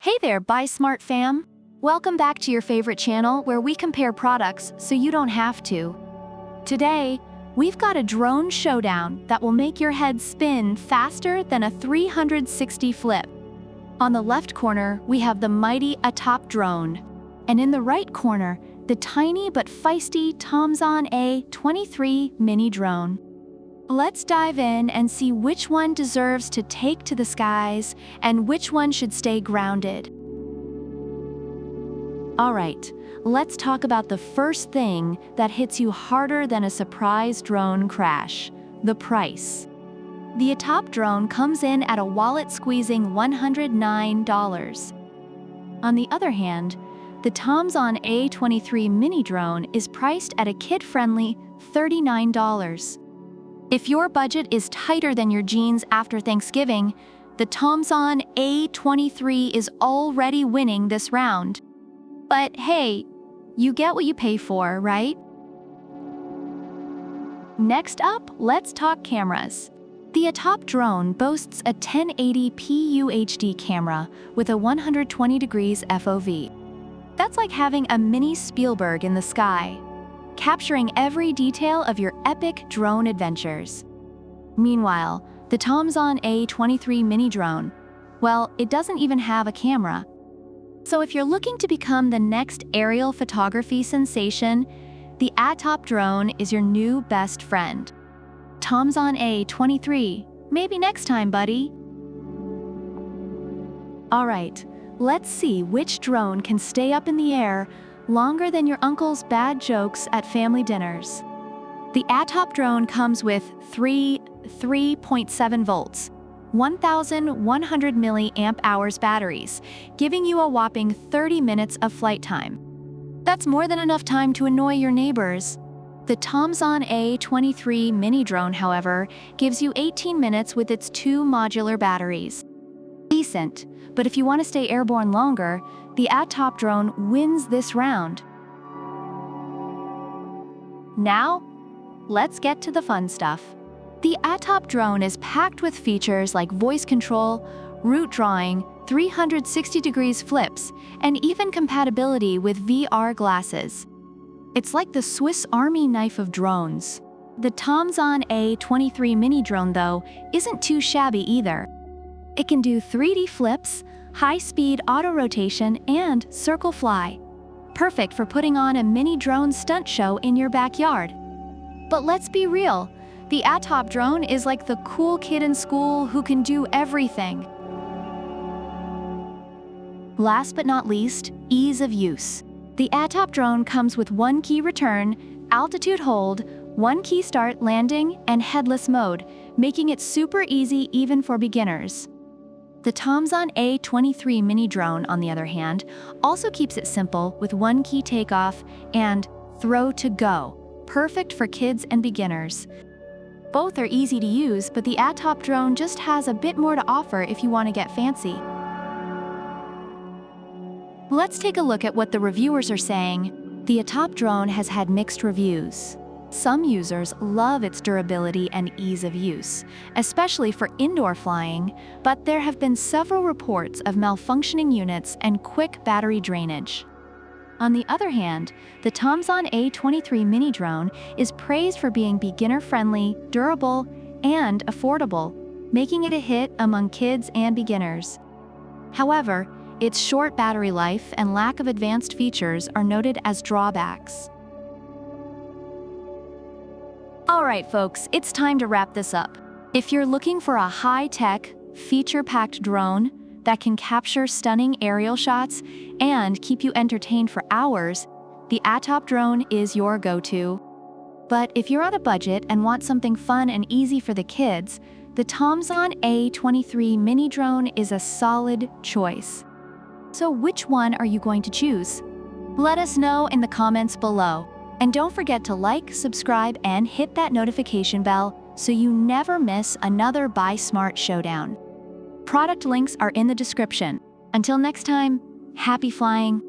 Hey there, Buy Smart fam! Welcome back to your favorite channel where we compare products so you don't have to. Today, we've got a drone showdown that will make your head spin faster than a 360 flip. On the left corner, we have the mighty ATTOP drone. And in the right corner, the tiny but feisty TOMZON A23 mini drone. Let's dive in and see which one deserves to take to the skies and which one should stay grounded. Alright, let's talk about the first thing that hits you harder than a surprise drone crash: the price. The ATTOP drone comes in at a wallet-squeezing $109. On the other hand, the TOMZON A23 mini drone is priced at a kid-friendly $39. If your budget is tighter than your jeans after Thanksgiving, the TOMZON A23 is already winning this round. But hey, you get what you pay for, right? Next up, let's talk cameras. The ATTOP drone boasts a 1080p UHD camera with a 120 degrees FOV. That's like having a mini Spielberg in the sky, capturing every detail of your epic drone adventures. Meanwhile, the TOMZON A23 mini drone, well, it doesn't even have a camera. So if you're looking to become the next aerial photography sensation, the ATTOP drone is your new best friend. TOMZON A23, maybe next time, buddy. Alright, let's see which drone can stay up in the air longer than your uncle's bad jokes at family dinners. The ATTOP drone comes with 3.7 volts, 1,100 milliamp hours batteries, giving you a whopping 30 minutes of flight time. That's more than enough time to annoy your neighbors. The TOMZON A23 mini drone, however, gives you 18 minutes with its two modular batteries. Decent, but if you want to stay airborne longer, the ATTOP drone wins this round. Now, let's get to the fun stuff. The ATTOP drone is packed with features like voice control, route drawing, 360 degrees flips, and even compatibility with VR glasses. It's like the Swiss Army knife of drones. The TOMZON A23 mini drone, though, isn't too shabby either. It can do 3D flips, high-speed auto-rotation, and circle fly. Perfect for putting on a mini drone stunt show in your backyard. But let's be real, the ATTOP drone is like the cool kid in school who can do everything. Last but not least, ease of use. The ATTOP drone comes with one key return, altitude hold, one key start landing, and headless mode, making it super easy even for beginners. The TOMZON A23 mini drone, on the other hand, also keeps it simple with one key takeoff and throw to go, perfect for kids and beginners. Both are easy to use, but the ATTOP drone just has a bit more to offer if you want to get fancy. Let's take a look at what the reviewers are saying. The ATTOP drone has had mixed reviews. Some users love its durability and ease of use, especially for indoor flying, but there have been several reports of malfunctioning units and quick battery drainage. On the other hand, the TOMZON A23 mini drone is praised for being beginner-friendly, durable, and affordable, making it a hit among kids and beginners. However, its short battery life and lack of advanced features are noted as drawbacks. Alright folks, it's time to wrap this up. If you're looking for a high-tech, feature-packed drone that can capture stunning aerial shots and keep you entertained for hours, the ATTOP drone is your go-to. But if you're on a budget and want something fun and easy for the kids, the TOMZON A23 mini drone is a solid choice. So which one are you going to choose? Let us know in the comments below. And don't forget to like, subscribe, and hit that notification bell so you never miss another Buy Smart showdown. Product links are in the description. Until next time, happy flying!